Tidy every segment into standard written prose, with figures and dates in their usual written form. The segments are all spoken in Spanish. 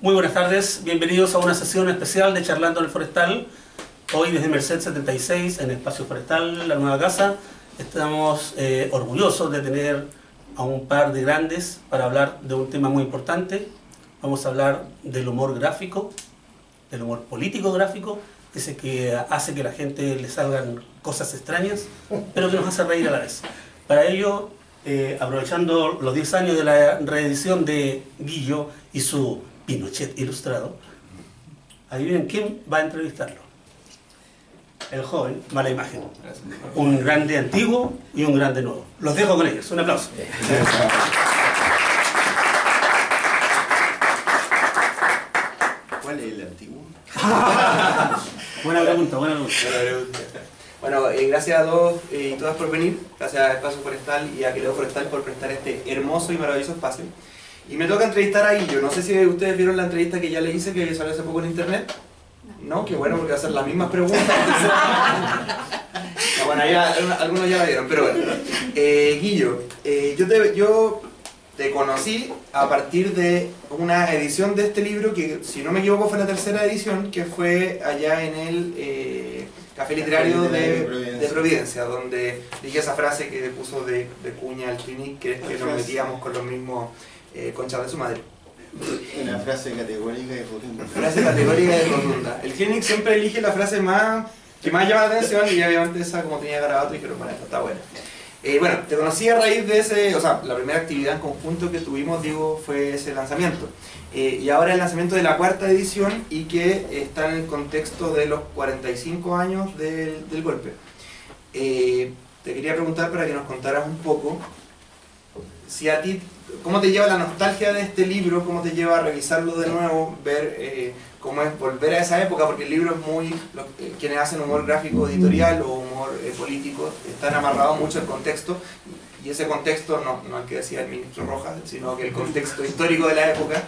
Muy buenas tardes, bienvenidos a una sesión especial de Charlando en el Forestal. Hoy desde Merced 76, en Espacio Forestal, la nueva casa. Estamos orgullosos de tener a un par de grandes para hablar de un tema muy importante. Vamos a hablar del humor gráfico, del humor político gráfico, ese que hace que a la gente le salgan cosas extrañas, pero que nos hace reír a la vez. Para ello, aprovechando los 10 años de la reedición de Guillo y su Pinochet ilustrado, adivinen quién va a entrevistarlo. El joven, mala imagen. Un grande antiguo y un grande nuevo. Los dejo con ellos. Un aplauso. ¿Cuál es el antiguo? Buena pregunta, buena pregunta. Bueno, gracias a todos y todas por venir. Gracias a Espacio Forestal y a Quileo Forestal por prestar este hermoso y maravilloso espacio. Y me toca entrevistar a Guillo. No sé si ustedes vieron la entrevista que ya le hice, que salió hace poco en internet. No, qué bueno, porque va a hacer las mismas preguntas. No, bueno, ya, algunos ya la vieron, pero bueno. Guillo, yo te conocí a partir de una edición de este libro que, si no me equivoco, fue la tercera edición, que fue allá en el Café Literario de Providencia, donde dije esa frase que puso de cuña al Clinic, que es que nos metíamos con los mismos conchas de su madre. Una frase categórica y rotunda. Frase categórica y rotunda. El Clinic siempre elige la frase que más llama la atención, y obviamente esa, como tenía garabato, dijeron, bueno, esta está buena. Bueno, te conocí a raíz de ese, o sea, la primera actividad en conjunto que tuvimos, digo, fue ese lanzamiento. Y ahora el lanzamiento de la cuarta edición, y que está en el contexto de los 45 años del golpe. Te quería preguntar para que nos contaras un poco, si a ti, ¿cómo te lleva la nostalgia de este libro? ¿Cómo te lleva a revisarlo de nuevo? Ver cómo es volver a esa época, porque el libro es muy... quienes hacen humor gráfico editorial o humor político están amarrados mucho al contexto, y ese contexto no el que decía el ministro Rojas, sino que el contexto histórico de la época.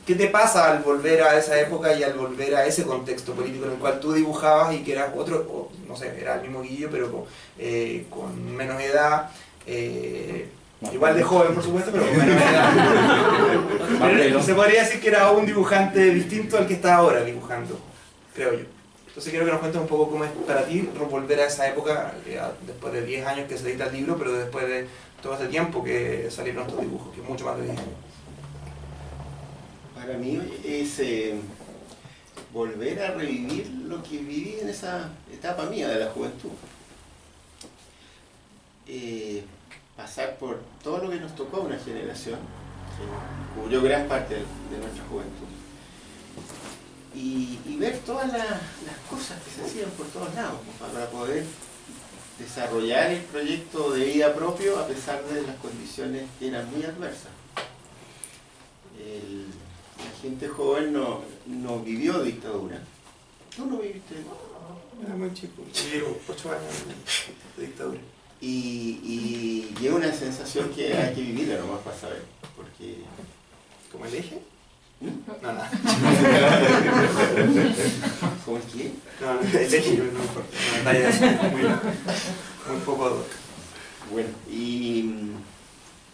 ¿Qué te pasa al volver a esa época y al volver a ese contexto político en el cual tú dibujabas y que eras otro, o, no sé, era el mismo Guillo, pero con menos edad, igual de joven por supuesto, pero con menos edad? Se podría decir que era un dibujante distinto al que está ahora dibujando, creo yo. Entonces quiero que nos cuentes un poco cómo es para ti volver a esa época, después de 10 años que se edita el libro, pero después de todo ese tiempo que salieron estos dibujos, que es mucho más de 10 años. Para mí es volver a revivir lo que viví en esa etapa mía de la juventud. Pasar por todo lo que nos tocó a una generación, que cubrió gran parte de nuestra juventud. Y ver todas las cosas que se hacían por todos lados, para poder desarrollar el proyecto de vida propio a pesar de las condiciones que eran muy adversas. La gente joven no vivió dictadura. ¿Tú no viviste? Era muy chico, viví 8 años de dictadura. Y es una sensación que hay que vivirla nomás para saber, porque... ¿Como el eje? No, nada. ¿Cómo el qué? No, el eje no importa. Muy poco. Bueno, y...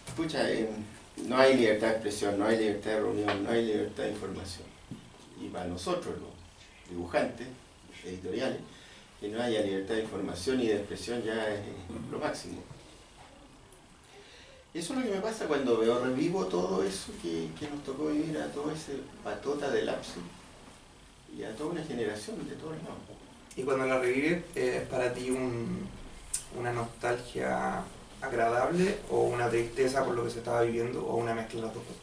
Escucha, no hay libertad de expresión, no hay libertad de reunión, no hay libertad de información. Y para nosotros, los dibujantes, editoriales, que no haya libertad de información y de expresión ya es lo máximo. Eso es lo que me pasa cuando revivo todo eso que nos tocó vivir, a todo ese patota de lapso y a toda una generación de todos lados. Y cuando la revives, ¿es para ti una nostalgia agradable o una tristeza por lo que se estaba viviendo, o una mezcla de las dos cosas?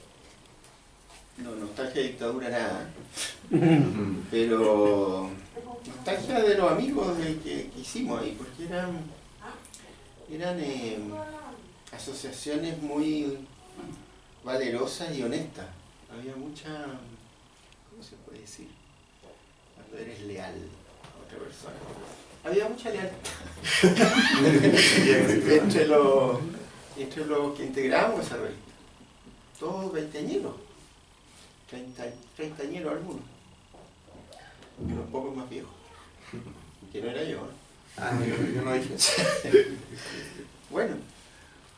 No, nostalgia de dictadura nada, pero nostalgia de los amigos que hicimos ahí, porque eran asociaciones muy valerosas y honestas. Había mucha, ¿cómo se puede decir? Cuando eres leal a otra persona. Había mucha lealtad entre los que integramos esa revista. Todos veinteañeros, treintañeros algunos, y unos pocos más viejos, que no era yo, ¿no? Yo no dije eso. Bueno,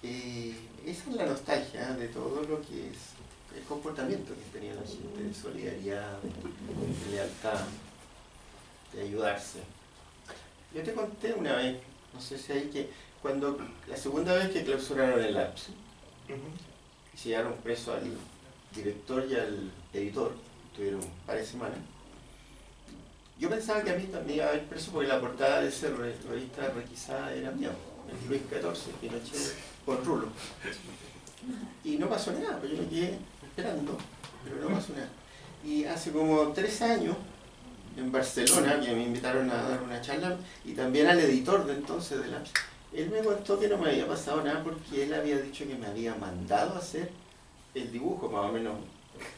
esa es la nostalgia de todo lo que es el comportamiento que tenía la gente, de solidaridad, de lealtad, de ayudarse. Yo te conté una vez, no sé si hay que, cuando la segunda vez que clausuraron el APSE, y se llevaron preso al director y al editor, tuvieron un par de semanas, yo pensaba que a mí también iba a haber preso porque la portada de esa revista requisada era mía, el Luis XIV, Pinochet con Rulo. Y no pasó nada, pues yo me quedé esperando, pero no pasó nada. Y hace como 3 años, en Barcelona, que me invitaron a dar una charla, y también al editor de entonces de la... Él me contó que no me había pasado nada porque él había dicho que me había mandado a hacer el dibujo, más o menos.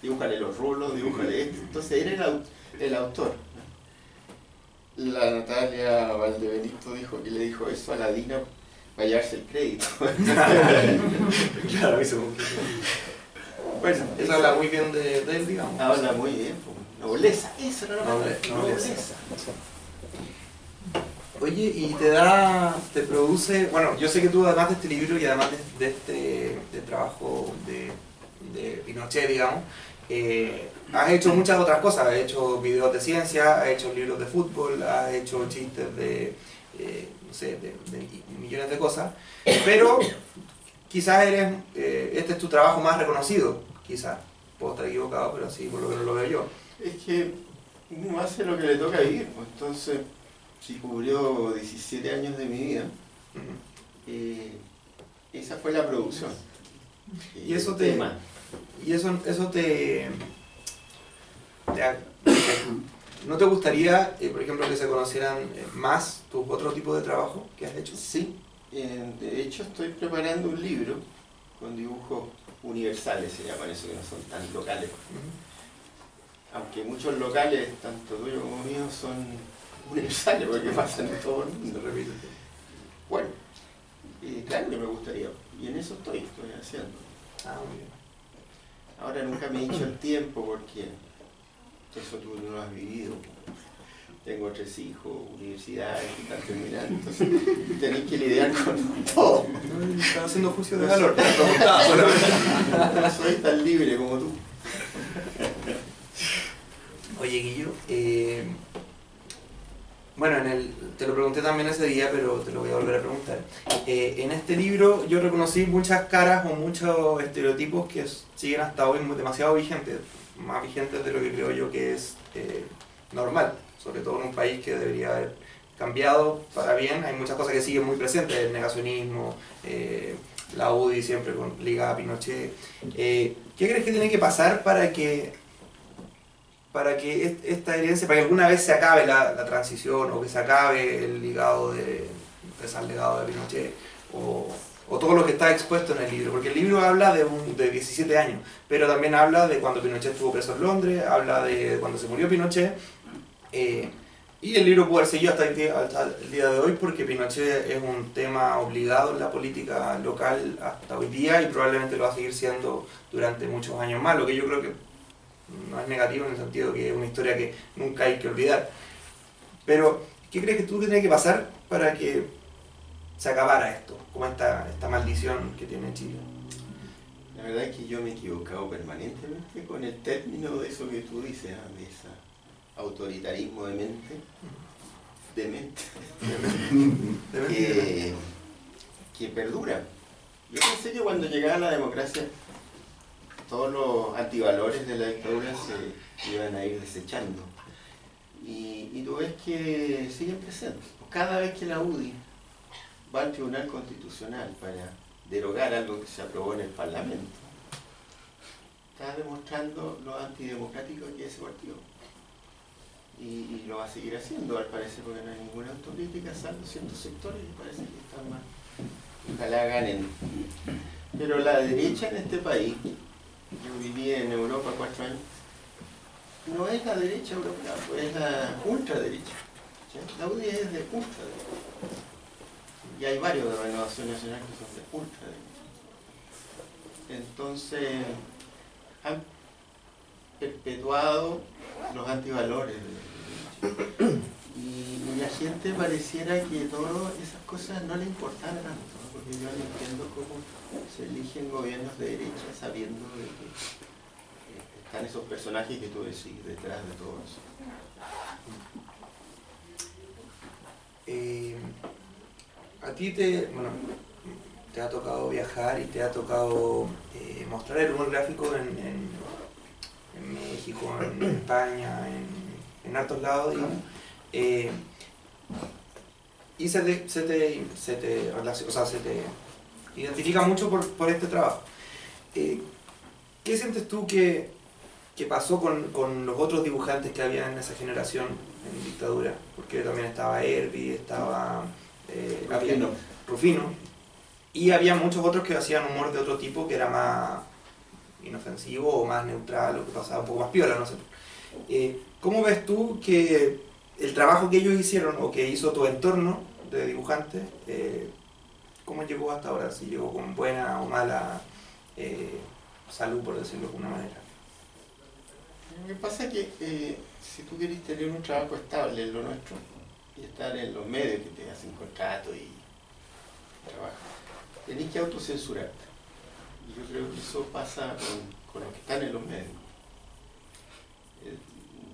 Dibújale los rulos, dibújale esto. Entonces era el autor. La Natalia Valdebenito dijo que le dijo eso a la Dina para llevarse el crédito. Claro, eso. Bueno, eso habla muy bien de él, digamos. Habla muy bien, nobleza, eso era la palabra, nobleza. Oye, y te produce, bueno, yo sé que tú además de este libro y además de este trabajo de Pinochet, digamos, has hecho muchas otras cosas, has hecho videos de ciencia, has hecho libros de fútbol, has hecho chistes de, no sé, de millones de cosas, pero quizás este es tu trabajo más reconocido, quizás, puedo estar equivocado, pero así por lo menos lo veo yo. Es que uno hace lo que le toca vivir, pues entonces, si cubrió 17 años de mi vida, esa fue la producción. Y eso ¿no te gustaría, por ejemplo, que se conocieran más tus otros tipos de trabajo que has hecho? Sí, de hecho estoy preparando un libro con dibujos universales, se llaman eso, que no son tan locales. Aunque muchos locales, tanto tuyos como míos, son universales porque pasan en todo el mundo. Bueno, claro que me gustaría, y en eso estoy haciendo. Muy bien. Ahora nunca me he dicho el tiempo porque eso tú no lo has vivido. Tengo 3 hijos, universidades que están terminando, entonces tenés que lidiar con todo. Están haciendo juicio de valor. No soy tan libre como tú. Oye, Guillo, bueno, te lo pregunté también ese día, pero te lo voy a volver a preguntar. En este libro yo reconocí muchas caras o muchos estereotipos que siguen hasta hoy demasiado vigentes, más vigentes de lo que creo yo que es normal, sobre todo en un país que debería haber cambiado para bien. Hay muchas cosas que siguen muy presentes, el negacionismo, la UDI siempre ligada a Pinochet. ¿Qué crees que tiene que pasar para que esta herencia, para que alguna vez se acabe la transición o que se acabe el legado de Pinochet o todo lo que está expuesto en el libro? Porque el libro habla de 17 años, pero también habla de cuando Pinochet estuvo preso en Londres, habla de cuando se murió Pinochet, y el libro puede haber seguido hasta el día de hoy porque Pinochet es un tema obligado en la política local hasta hoy día y probablemente lo va a seguir siendo durante muchos años más, lo que yo creo que no es negativo en el sentido que es una historia que nunca hay que olvidar. Pero, ¿qué crees que tú tienes que pasar para que se acabara esto? Como esta maldición que tiene Chile. La verdad es que yo me he equivocado permanentemente con el término de eso que tú dices, de ese autoritarismo de mente, que perdura. Yo pensé que cuando llegaba la democracia todos los antivalores de la dictadura se iban a ir desechando. Y tú ves que siguen presentes. Cada vez que la UDI va al Tribunal Constitucional para derogar algo que se aprobó en el Parlamento, está demostrando lo antidemocrático que es ese partido. Y lo va a seguir haciendo, al parecer, porque no hay ninguna autocrítica, salvo ciertos sectores que parece que están mal. Ojalá ganen. Pero la derecha en este país, yo viví en Europa 4 años, no es la derecha europea, pues es la ultraderecha. ¿Sí? La UDI es de ultraderecha. Y hay varios de Renovación Nacional que son de ultraderecha. Entonces, han perpetuado los antivalores de la derecha. Y la gente pareciera que todas esas cosas no le importan tanto, ¿no? Porque yo no entiendo cómo se eligen gobiernos de derecha sabiendo de que esos personajes que tú decís detrás de todo eso. A ti te ha tocado viajar y te ha tocado mostrar el humor gráfico en México, en España, en hartos lados, digamos. Y se te identifica mucho por este trabajo. ¿Qué sientes tú que pasó con los otros dibujantes que había en esa generación en dictadura? Porque también estaba Herbie, estaba Rufino, y había muchos otros que hacían humor de otro tipo que era más inofensivo o más neutral o que pasaba un poco más piola, no sé. ¿Cómo ves tú que el trabajo que ellos hicieron o que hizo tu entorno de dibujantes, cómo llegó hasta ahora? Si llegó con buena o mala salud, por decirlo de alguna manera. Lo que pasa es que si tú quieres tener un trabajo estable en lo nuestro y estar en los medios que te hacen contrato y trabajo, tenés que autocensurarte. Y yo creo que eso pasa con los que están en los medios.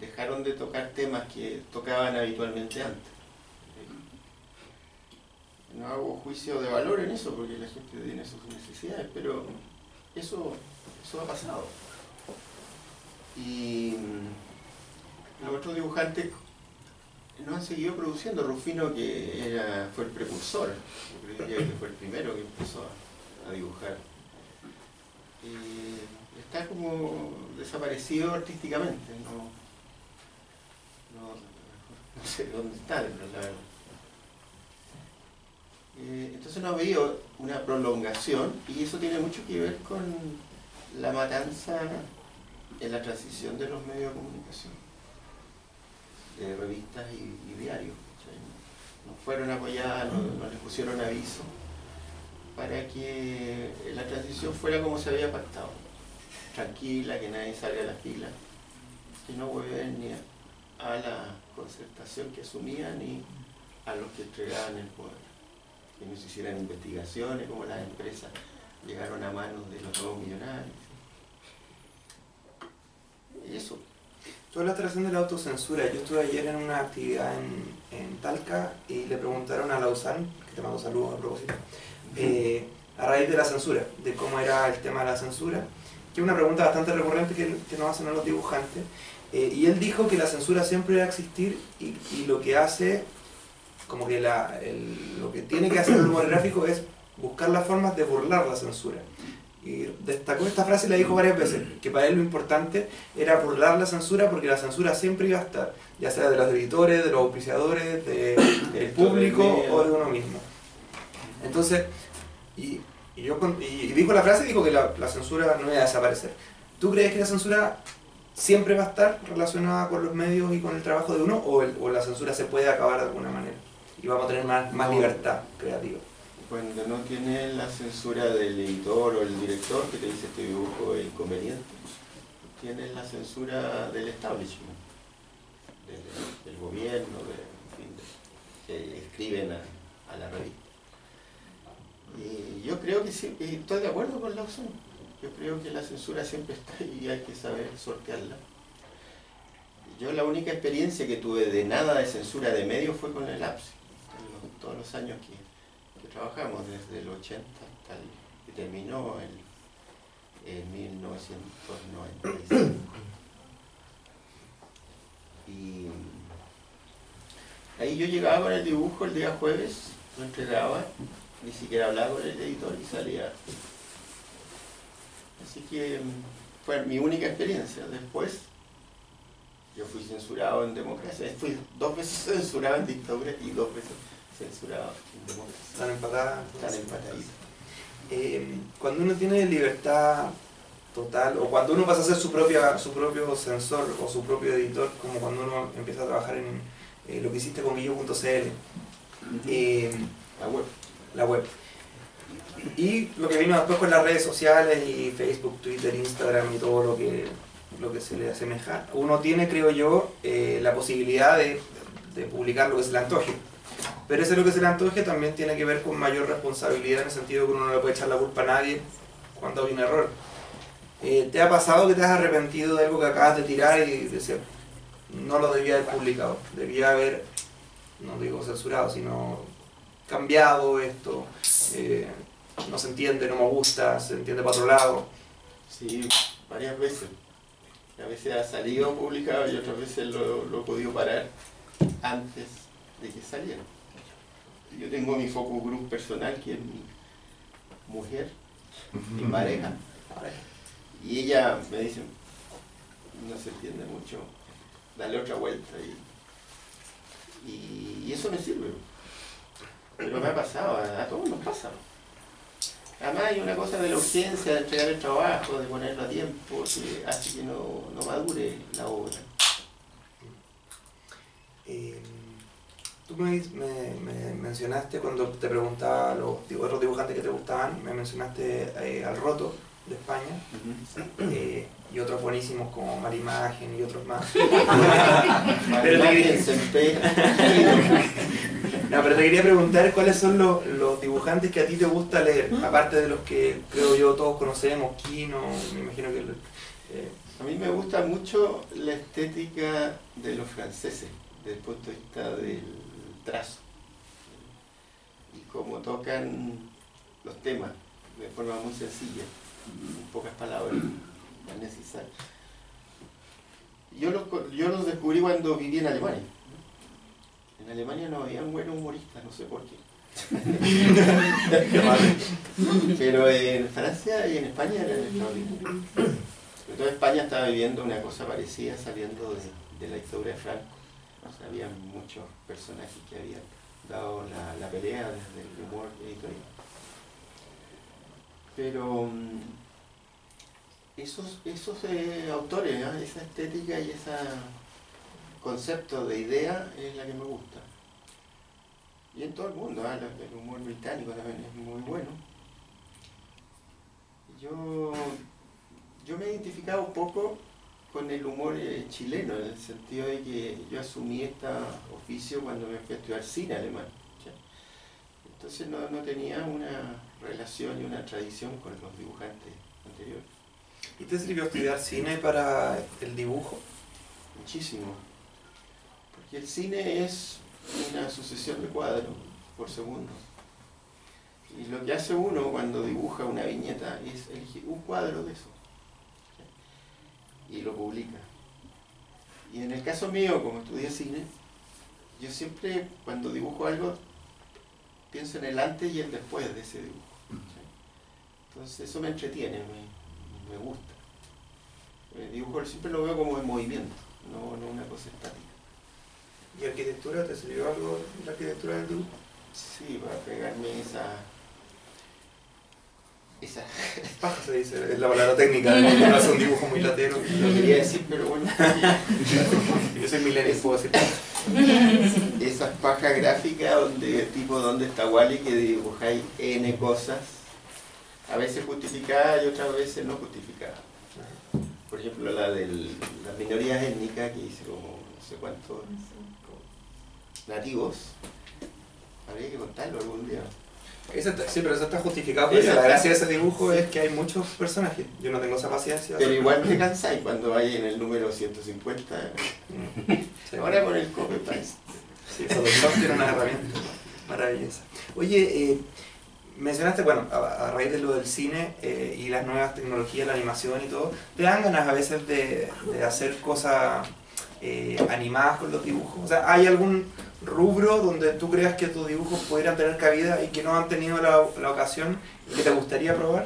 Dejaron de tocar temas que tocaban habitualmente antes. No hago juicio de valor en eso porque la gente tiene sus necesidades, pero eso ha pasado. Y los otros dibujantes no han seguido produciendo. Rufino, que fue el precursor, yo creo que fue el primero que empezó a dibujar, está como desaparecido artísticamente, no sé dónde está, la verdad. Entonces no ha habido una prolongación y eso tiene mucho que ver con la matanza en la transición de los medios de comunicación, de revistas y diarios. No fueron apoyadas, no les pusieron aviso para que la transición fuera como se había pactado, tranquila, que nadie salga a la fila, que no vuelven ni a la concertación que asumían ni a los que entregaban el poder, que no se hicieran investigaciones como las empresas llegaron a manos de los nuevos millonarios. Y eso. Tú hablaste recién de la autocensura. Yo estuve ayer en una actividad en Talca y le preguntaron a Lausanne, que te mando saludos a propósito, a raíz de la censura, de cómo era el tema de la censura, que es una pregunta bastante recurrente que nos hacen a los dibujantes, y él dijo que la censura siempre va a existir y lo que hace, como que lo que tiene que hacer el humor gráfico es buscar las formas de burlar la censura. Y destacó esta frase y la dijo varias veces, que para él lo importante era burlar la censura porque la censura siempre iba a estar, ya sea de los editores, de los auspiciadores, del público o de uno mismo. Entonces, y dijo la frase y dijo que la censura no iba a desaparecer. ¿Tú crees que la censura siempre va a estar relacionada con los medios y con el trabajo de uno o la censura se puede acabar de alguna manera y vamos a tener más libertad creativa? Cuando no tienes la censura del editor o el director que te dice este dibujo es inconveniente, tienes la censura del establishment, del gobierno, que escriben a la revista. Y yo creo que sí, estoy de acuerdo con Lausanne. Yo creo que la censura siempre está y hay que saber sortearla. Yo la única experiencia que tuve de nada de censura de medios fue con el APSI, todos los años que trabajamos, desde el 80 hasta que terminó en 1995. Y ahí yo llegaba con el dibujo el día jueves, lo entregaba, ni siquiera hablaba con el editor y salía. Así que fue mi única experiencia. Después yo fui censurado en democracia, fui 2 veces censurado en dictadura y 2 veces censurado en democracia. Están empatadas. Están empataditas. Cuando uno tiene libertad total, o cuando uno pasa a ser su propio censor o su propio editor, como cuando uno empieza a trabajar en lo que hiciste con Guillo.cl, la web. Y lo que vino después con las redes sociales y Facebook, Twitter, Instagram y todo lo que se le asemeja, uno tiene, creo yo, la posibilidad de publicar lo que se le antoje. Pero ese lo que se le antoje también tiene que ver con mayor responsabilidad en el sentido que uno no le puede echar la culpa a nadie cuando hay un error. ¿Te ha pasado que te has arrepentido de algo que acabas de tirar y decir, no lo debía haber publicado, debía haber, no digo censurado, sino cambiado esto, no se entiende, no me gusta, se entiende para otro lado? Sí, varias veces. A veces ha salido publicado y otras veces lo he podido parar antes de que saliera. Yo tengo mi focus group personal, que es mi mujer, mi pareja. Y ella me dice, no se entiende mucho, dale otra vuelta. Y eso me sirve. Pero me ha pasado, a todos nos pasa. Además hay una cosa de la urgencia de entregar el trabajo, de ponerlo a tiempo, que hace que no madure la obra. Tú me mencionaste cuando te preguntaba a los otros dibujantes que te gustaban, me mencionaste al Roto de España, y otros buenísimos como Marimagen y otros más. Pero te quería preguntar cuáles son los dibujantes que a ti te gusta leer, aparte de los que creo yo todos conocemos, Quino, me imagino que... A mí me gusta mucho la estética de los franceses, desde el punto de vista del trazo, y cómo tocan los temas de forma muy sencilla, en pocas palabras, no es necesario. Yo los descubrí cuando viví en Alemania. En Alemania no había buenos humoristas, no sé por qué. Pero en Francia y en España eran extraordinarios. Sobre todo España estaba viviendo una cosa parecida, saliendo de la dictadura de Franco. O sea, había muchos personajes que habían dado la pelea desde el humor editorial. Pero esos autores, ¿no? Esa estética y ese concepto de idea es la que me gusta. Y en todo el mundo, ¿eh? El humor británico también es muy bueno. Yo me he identificado un poco con el humor chileno, en el sentido de que yo asumí este oficio cuando me fui a estudiar cine alemán. ¿Sí? Entonces no tenía una relación y una tradición con los dibujantes anteriores. ¿Y te sirvió estudiar cine para el dibujo? Muchísimo. Porque el cine es una sucesión de cuadros por segundo. Y lo que hace uno cuando dibuja una viñeta es elegir un cuadro de eso. Y lo publica. Y en el caso mío, como estudié cine, yo siempre cuando dibujo algo pienso en el antes y el después de ese dibujo. Entonces eso me entretiene, me gusta. El dibujo siempre lo veo como en movimiento, no una cosa estática. ¿Y arquitectura? ¿Te sirvió algo la arquitectura del dibujo? Sí, para pegarme esa paja se dice, es la palabra técnica, no hace un dibujo muy latero. Lo quería decir, pero bueno. Yo soy millennial, puedo decir. Esas pajas gráficas donde está Wally, que dibujáis N cosas, a veces justificadas y otras veces no justificadas. Por ejemplo, la de las minorías étnicas, que hice como no sé cuántos nativos, habría que contarlo algún día. Sí, pero eso está justificado porque la gracia de ese dibujo es que hay muchos personajes. Yo no tengo esa paciencia. Pero igual te cansáis cuando vais en el número 150. Sí. Ahora con el copy-paste. Sí, Photoshop tiene una herramienta maravillosa. Oye, mencionaste, bueno, a raíz de lo del cine y las nuevas tecnologías, la animación y todo, ¿te dan ganas a veces de hacer cosas animadas con los dibujos? O sea, ¿hay algún rubro donde tú creas que tus dibujos pudieran tener cabida y que no han tenido la ocasión y que te gustaría probar?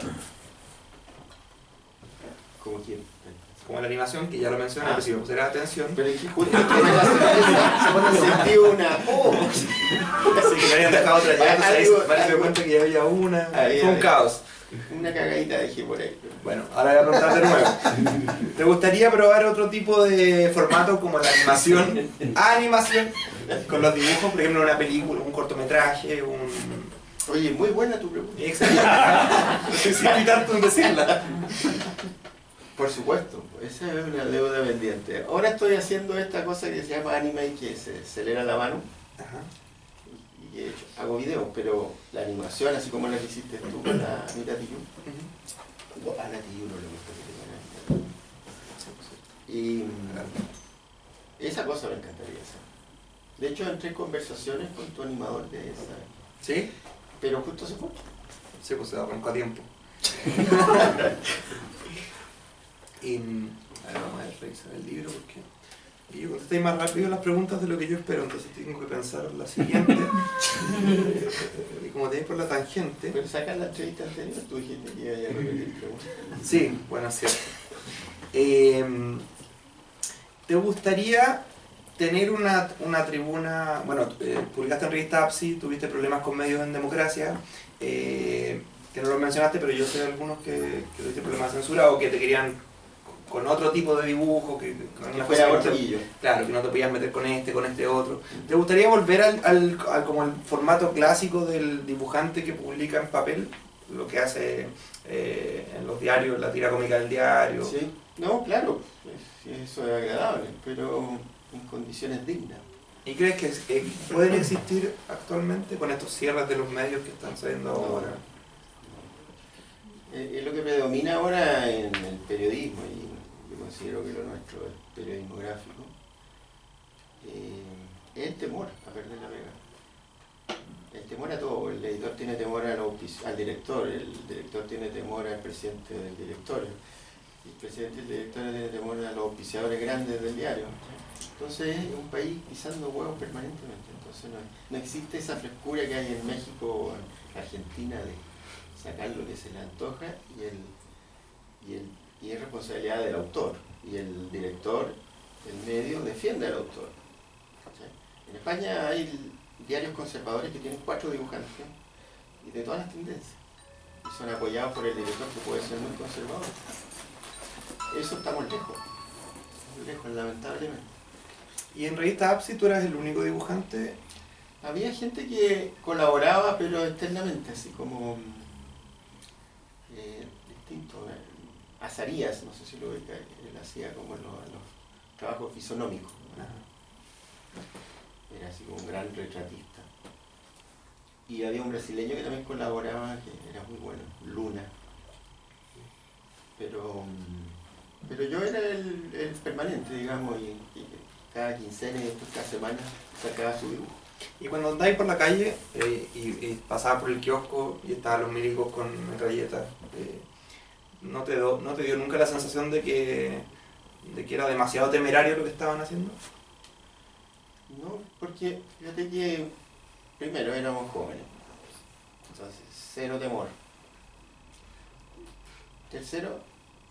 ¿Como quién? Como la animación, que ya lo mencioné, pero si me pusiera atención. Pero es que justo sentí una... Así que me habían dejado otra ya, me di cuenta que ya había una. Fue un caos. Una cagadita dejé por ahí. Bueno, ahora voy a preguntar de nuevo. ¿Te gustaría probar otro tipo de formato como la animación? Animación, con los dibujos, por ejemplo, una película, un cortometraje, Oye, muy buena tu pregunta. Excelente. No sé si hay tanto en decirla. Por supuesto, esa es una deuda pendiente. Ahora estoy haciendo esta cosa que se llama anime, que se acelera la mano. Ajá. Y de hecho, hago videos, pero la animación, así como la que hiciste tú con la Anita Tijoux, a la Tijoux no le gusta que te Y esa cosa me encantaría hacer. De hecho, entré en conversaciones con tu animador de esa. ¿Sí? Pero justo se fue. Sí, pues se arrancó a tiempo. Y a ver, vamos a revisar el libro porque y yo contesté más rápido las preguntas de lo que yo espero, entonces tengo que pensar la siguiente. Y como tenéis por la tangente. Pero saca la entrevista anterior, tú dijiste que iba a repetir preguntas. Sí, bueno, es cierto. ¿Te gustaría tener una tribuna? Bueno, publicaste en revista APSI, tuviste problemas con medios en democracia, que no lo mencionaste, pero yo sé de algunos que tuviste problemas de censura o que te querían con otro tipo de dibujo, que fuera cortadillo. Claro, que no te podías meter con este otro. ¿Te gustaría volver al como el formato clásico del dibujante que publica en papel? Lo que hace en los diarios, la tira cómica del diario. Sí, no, claro, eso es agradable, pero en condiciones dignas. ¿Y crees que pueden existir actualmente con estos cierres de los medios que están saliendo ahora? Es lo que predomina ahora en el periodismo, y yo considero que lo nuestro es periodismo gráfico, es el temor a perder la pega. El temor a todo. El editor tiene temor al director, el director tiene temor al presidente del directorio, el presidente del directorio tiene temor a los auspiciadores grandes del diario. Entonces es un país pisando huevos permanentemente. Entonces no existe esa frescura que hay en México o en Argentina de sacar lo que se le antoja, y es responsabilidad del autor, y el director, el medio, defiende al autor. ¿Cachai? En España hay diarios conservadores que tienen 4 dibujantes y de todas las tendencias, y son apoyados por el director, que puede ser muy conservador. Eso estamos lejos, lamentablemente. ¿Y en revista APSI tú eras el único dibujante? Había gente que colaboraba, pero externamente, así como distinto. Azarías, no sé si lo ubica, él hacía como los trabajos fisonómicos. Era así como un gran retratista. Y había un brasileño que también colaboraba, que era muy bueno, Luna. Pero yo era el permanente, digamos, y cada quincena y después cada semana sacaba su dibujo. Y cuando andáis por la calle y pasabas por el kiosco y estaban los milicos con metralletas, ¿no te dio nunca la sensación de que era demasiado temerario lo que estaban haciendo? No, porque fíjate que primero éramos jóvenes, entonces cero temor. Tercero,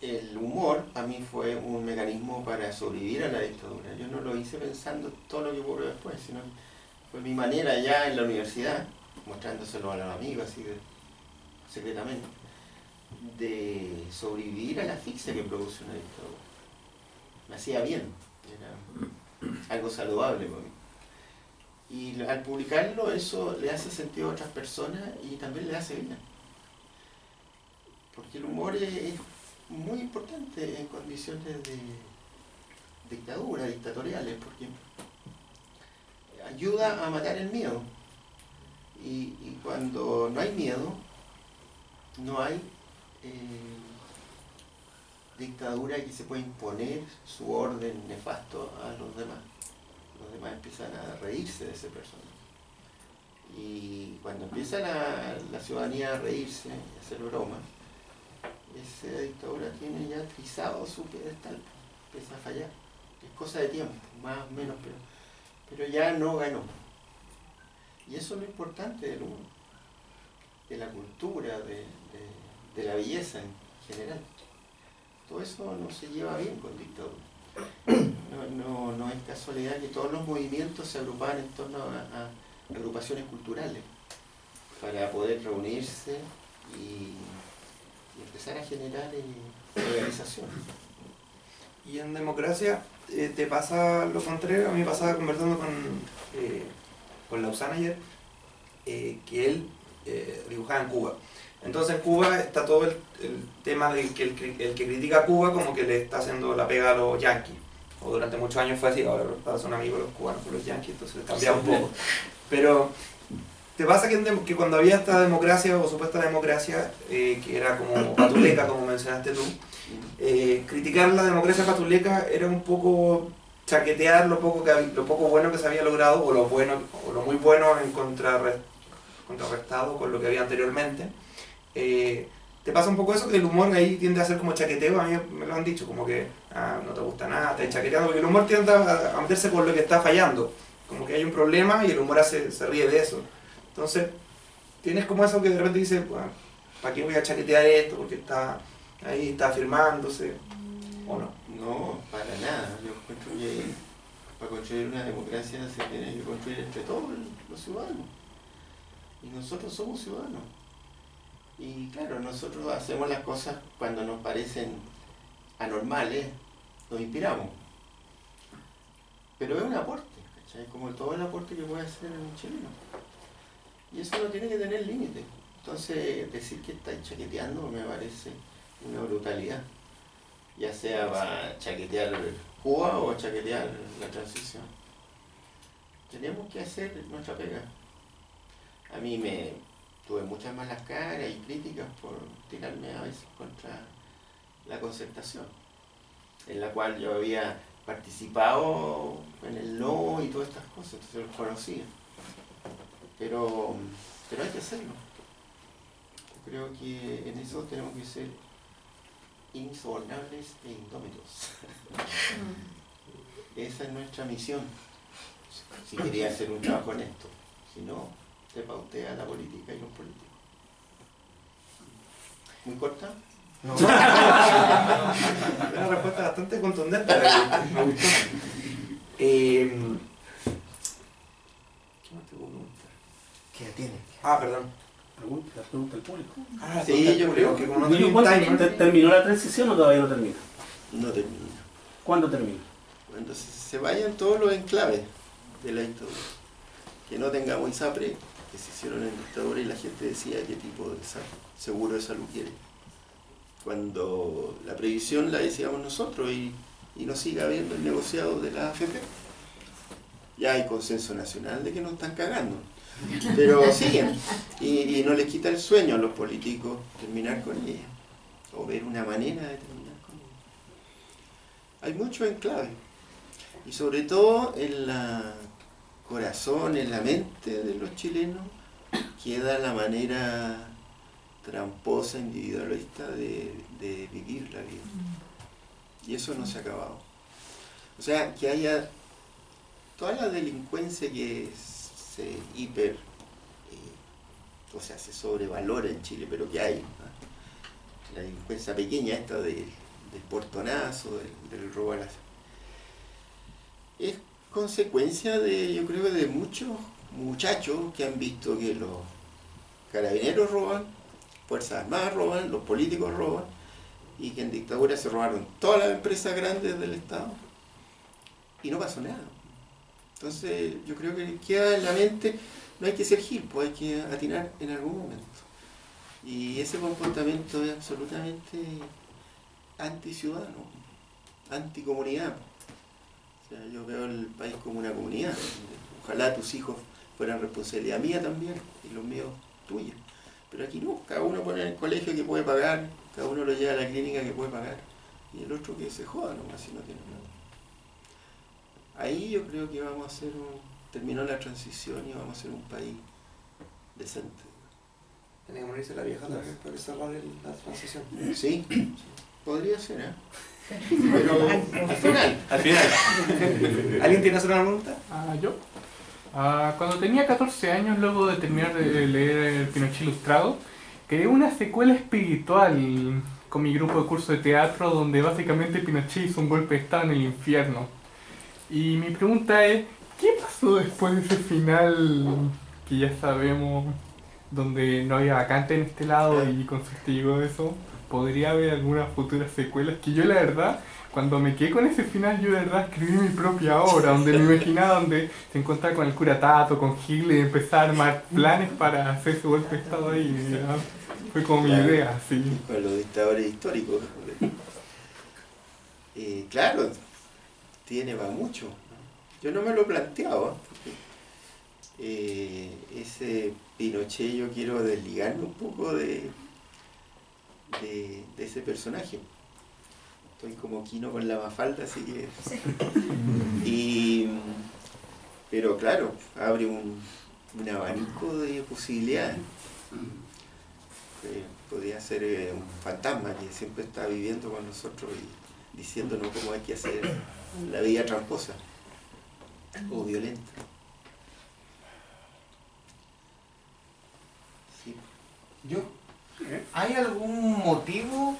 el humor a mí fue un mecanismo para sobrevivir a la dictadura. Yo no lo hice pensando todo lo que ocurrió después, sino fue mi manera ya en la universidad, mostrándoselo a los amigos así secretamente, de sobrevivir a la asfixia que produce una dictadura. Me hacía bien, era algo saludable para mí. Y al publicarlo eso le hace sentido a otras personas y también le hace bien. Porque el humor es muy importante en condiciones de dictadura, dictatoriales, porque ayuda a matar el miedo. Y cuando no hay miedo, no hay dictadura que se pueda imponer su orden nefasto a los demás. Los demás empiezan a reírse de ese personaje. Y cuando empieza la ciudadanía a reírse, a hacer bromas, esa dictadura tiene ya trizado su pedestal, empieza a fallar. Es cosa de tiempo, más o menos, pero ya no ganó. Y eso es lo importante del humor, de la cultura, de la belleza en general. Todo eso no se lleva bien con dictadura. No es casualidad que todos los movimientos se agrupaban en torno a agrupaciones culturales para poder reunirse y empezar a generar organización. Y en democracia te pasa lo contrario. A mí me pasaba conversando con Lausana ayer, que él dibujaba en Cuba. Entonces en Cuba está todo el tema de que el que critica a Cuba como que le está haciendo la pega a los yanquis. O durante muchos años fue así, ahora los padres son amigos los cubanos con los yanquis, entonces cambia un poco. Pero ¿te pasa que cuando había esta democracia o supuesta democracia, que era como patuleca, como mencionaste tú, criticar la democracia patuleca era un poco chaquetear lo poco bueno que se había logrado, o lo muy bueno en contrarrestado con lo que había anteriormente. ¿Te pasa un poco eso, que el humor ahí tiende a ser como chaqueteo? A mí me lo han dicho, como que no te gusta nada, estás chaqueteando, porque el humor tiende a meterse por lo que está fallando, como que hay un problema y el humor se ríe de eso. Entonces, tienes como eso que de repente dices, bueno, ¿para qué voy a chaquetear esto? Porque está ahí, está afirmándose, ¿o no? No, para nada. Yo encuentro que para construir una democracia se tiene que construir entre todos los ciudadanos. Y nosotros somos ciudadanos. Y claro, nosotros hacemos las cosas cuando nos parecen anormales, nos inspiramos. Pero es un aporte, ¿cachai? Como todo el aporte que puede hacer un chileno. Y eso no tiene que tener límite. Entonces, decir que estáis chaqueteando me parece una brutalidad. Ya sea para chaquetear Cuba o chaquetear la transición. Tenemos que hacer nuestra pega. A mí tuve muchas malas caras y críticas por tirarme a veces contra la concertación, en la cual yo había participado en el no y todas estas cosas, entonces los conocía. Pero hay que hacerlo. Yo creo que en eso tenemos que ser insobornables e indómitos. Esa es nuestra misión, si quería hacer un trabajo honesto. Si no, te pautea la política y los políticos. ¿Muy corta? No. Una respuesta bastante contundente. Me gustó. ¿Qué más te puedo preguntar? ¿Qué tiene? Perdón. Pregunta al público. Sí, yo creo que como no tenía un ¿Cuándo timer... terminó la transición o todavía no termina? No termina. ¿Cuándo termina? Cuando se vayan todos los enclaves de la dictadura. Que no tengamos ISAPRE, que se hicieron en dictadura y la gente decía qué tipo de seguro de salud quiere. Cuando la previsión la decíamos nosotros y no siga habiendo el negociado de la AFP. Ya hay consenso nacional de que nos están cagando. Pero siguen. Y no les quita el sueño a los políticos terminar con ella. O ver una manera de terminar con ella. Hay mucho enclave. Y sobre todo en la corazón, en la mente de los chilenos, queda la manera tramposa, individualista de vivir la vida. Y eso no se ha acabado. O sea, que haya toda la delincuencia que se se sobrevalora en Chile, pero que hay, ¿no? La delincuencia pequeña esta del portonazo, del robo a las... Es consecuencia yo creo que de muchos muchachos que han visto que los carabineros roban, Fuerzas Armadas roban, los políticos roban, y que en dictadura se robaron todas las empresas grandes del Estado y no pasó nada. Entonces yo creo que queda en la mente, no hay que ser gil, pues hay que atinar en algún momento. Y ese comportamiento es absolutamente anticiudadano, anticomunidad. O sea, yo veo el país como una comunidad. Ojalá tus hijos fueran responsabilidad mía también y los míos tuyos. Pero aquí no, cada uno pone en el colegio que puede pagar, cada uno lo lleva a la clínica que puede pagar y el otro que se joda nomás si no tiene nada. Ahí yo creo que vamos a hacer terminó la transición y vamos a ser un país decente. Tiene que morirse la vieja también para cerrar la transición. Sí, podría ser, ¿eh? Pero al final. ¿Alguien tiene que hacer una pregunta? ¿Yo? Cuando tenía 14 años, luego de terminar de leer El Pinochet Ilustrado, creé una secuela espiritual con mi grupo de curso de teatro donde básicamente Pinochet hizo un golpe de estado en el infierno. Y mi pregunta es, ¿qué pasó después de ese final que ya sabemos, donde no había vacante en este lado y con su testigo de eso? ¿Podría haber algunas futuras secuelas? Que yo la verdad, cuando me quedé con ese final, yo de verdad escribí mi propia obra, donde me imaginaba donde se encontraba con el cura Tato, con Hitler, y empezar a armar planes para hacer su golpe de estado ahí. ¿Verdad? Fue como mi idea, sí. Con los dictadores históricos. Claro, tiene va mucho. Yo no me lo he planteado, porque, ese Pinochet yo quiero desligarme un poco de ese personaje. Estoy como Quino con la Mafalda, así que... Sí. Pero claro, abre un abanico de posibilidades. Podría ser un fantasma que siempre está viviendo con nosotros y diciéndonos cómo hay que hacer la vida tramposa o violenta. Sí. Yo, ¿hay algún motivo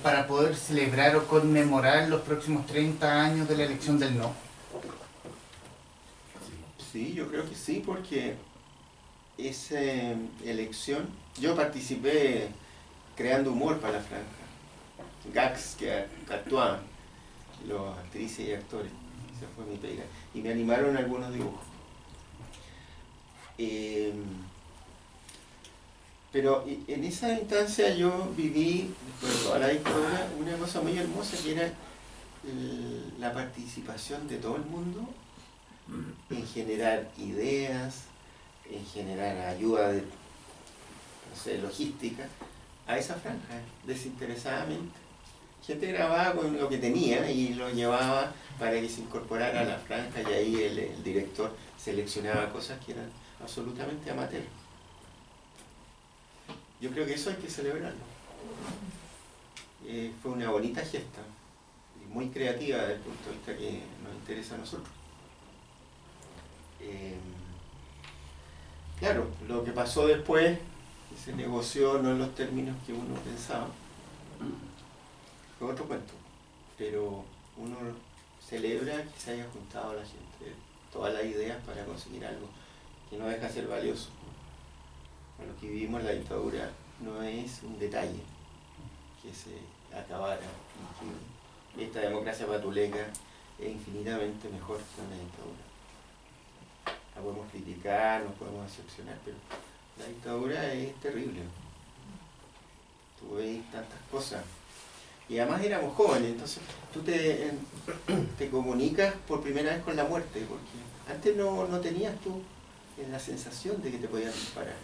para poder celebrar o conmemorar los próximos 30 años de la elección del no? Sí, yo creo que sí, porque esa elección, yo participé creando humor para la franja, gags que actuaban los actrices y actores, esa fue mi pega, y me animaron algunos dibujos. Pero en esa instancia yo viví, después de toda la dictadura, una cosa muy hermosa que era la participación de todo el mundo en generar ideas, en generar ayuda de, no sé, logística a esa franja, desinteresadamente. Gente grababa con lo que tenía y lo llevaba para que se incorporara a la franja, y ahí el director seleccionaba cosas que eran absolutamente amateur. Yo creo que eso hay que celebrarlo. Fue una bonita gesta, y muy creativa desde el punto de vista que nos interesa a nosotros. Claro, lo que pasó después, que se negoció no en los términos que uno pensaba, fue otro cuento. Pero uno celebra que se haya juntado a la gente todas las ideas para conseguir algo que no deja de ser valioso. Para los que vivimos la dictadura no es un detalle que se acabara, y que esta democracia patuleca es infinitamente mejor que una dictadura. La podemos criticar, nos podemos decepcionar, pero la dictadura es terrible. Tú ves tantas cosas. Y además éramos jóvenes, entonces tú te comunicas por primera vez con la muerte, porque antes no tenías tú la sensación de que te podían disparar.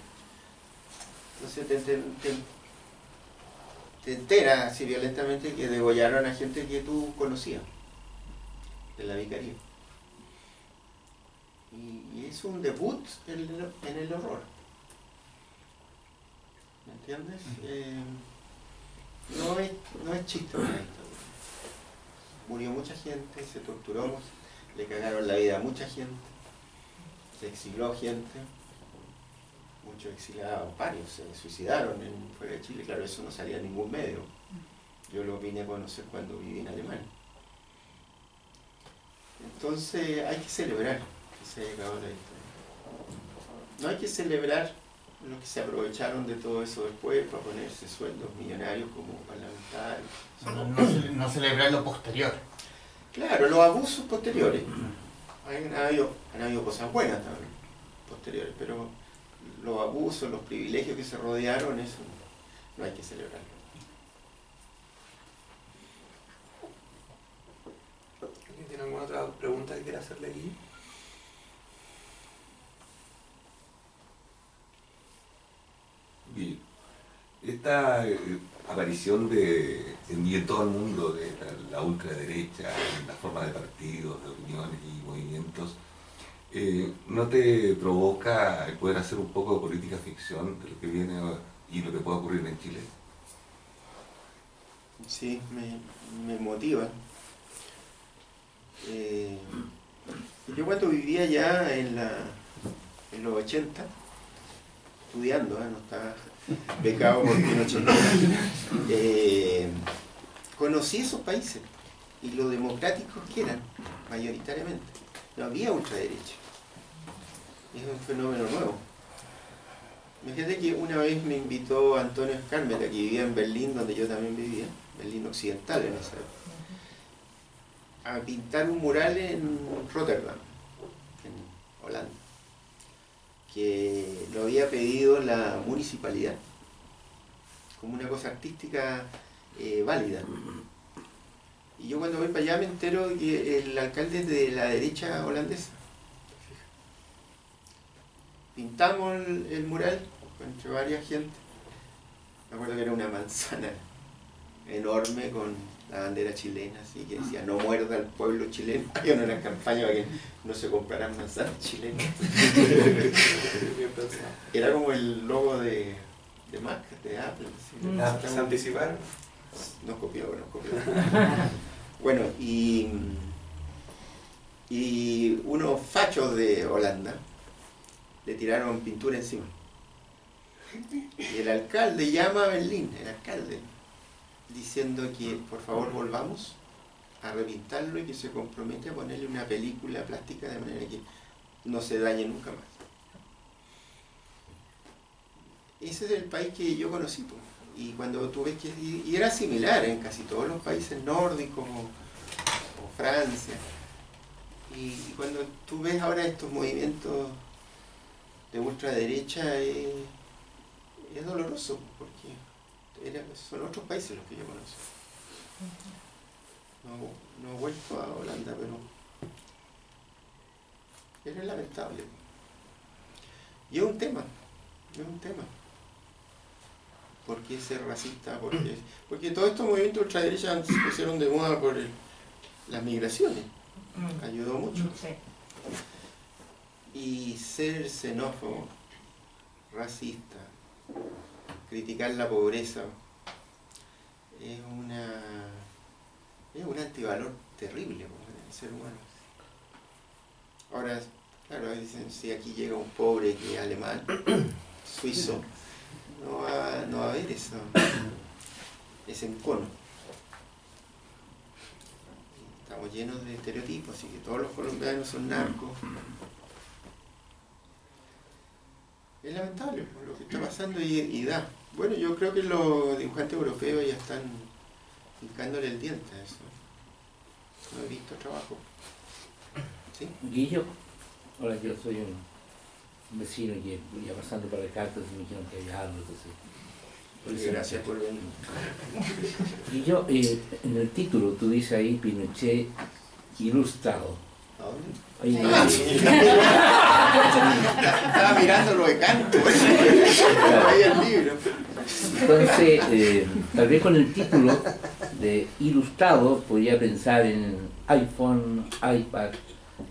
Entonces te enteras así violentamente que degollaron a gente que tú conocías, de la vicaría. Y es un debut en el horror. ¿Me entiendes? No es chiste una dictadura. Murió mucha gente, se torturó, le cagaron la vida a mucha gente, se exilió gente, muchos exiliados, varios se suicidaron fuera de Chile. Claro, eso no salía en ningún medio. Yo lo vine a conocer cuando viví en Alemania. Entonces hay que celebrar que se haya acabado la dictadura. No hay que celebrar los que se aprovecharon de todo eso después para ponerse sueldos millonarios como parlamentarios. No celebrar lo posterior. Claro, los abusos posteriores. Han habido cosas buenas también, posteriores, pero los abusos, los privilegios que se rodearon, eso no hay que celebrarlo. ¿Alguien tiene alguna otra pregunta que quiera hacerle aquí? Bien. Esta aparición en todo el mundo de la ultraderecha, en la forma de partidos, de opiniones y movimientos, ¿no te provoca el poder hacer un poco de política ficción de lo que viene y lo que puede ocurrir en Chile? Sí, me motiva. Yo cuando vivía ya en los 80, estudiando, no estaba becado por Pinochet, conocí esos países y lo democráticos que eran, mayoritariamente. No había ultraderecha. Es un fenómeno nuevo. Imagínate que una vez me invitó Antonio Escármeta, que vivía en Berlín, donde yo también vivía, Berlín Occidental en esa época, a pintar un mural en Rotterdam, en Holanda, que lo había pedido la municipalidad, como una cosa artística válida. Y yo cuando voy para allá me entero que el alcalde es de la derecha holandesa. Pintamos el mural entre varias gente. Me acuerdo que era una manzana enorme con la bandera chilena, así que decía no muerda al pueblo chileno. Había una campaña para que no se compraran manzanas chilenas. Era como el logo de Mac, de Apple. ¿Sí? Se anticiparon. Nos copió. Bueno, y unos fachos de Holanda le tiraron pintura encima. Y el alcalde llama a Berlín, el alcalde, diciendo que por favor volvamos a repintarlo y que se compromete a ponerle una película plástica de manera que no se dañe nunca más. Ese es el país que yo conocí, pues. Y cuando tú ves que... Y era similar en casi todos los países nórdicos o Francia. Y cuando tú ves ahora estos movimientos de ultraderecha es doloroso, porque son otros países los que yo conozco. No he vuelto a Holanda, pero es lamentable. Y es un tema. ¿Por qué ser racista? Porque todos estos movimientos de ultraderecha se pusieron de moda por las migraciones. Ayudó mucho. Sí. Y ser xenófobo, racista, criticar la pobreza, es un antivalor terrible para el ser humano. Ahora, claro, dicen, si aquí llega un pobre que es alemán, suizo, no va a haber eso, ese encono. Estamos llenos de estereotipos, así que todos los colombianos son narcos. Es lamentable lo que está pasando y da. Bueno, yo creo que los dibujantes europeos ya están hincándole el diente a eso. No he visto trabajo. ¿Sí? Guillo, hola, yo soy un vecino que venía pasando por el cartel y me dijeron que había algo, entonces... Gracias por venir. Guillo, en el título tú dices ahí Pinochet ilustrado. ¿A dónde? Oye, Estaba mirando lo de canto. Ahí el libro. entonces, tal vez con el título de ilustrado podría pensar en iPhone, iPad.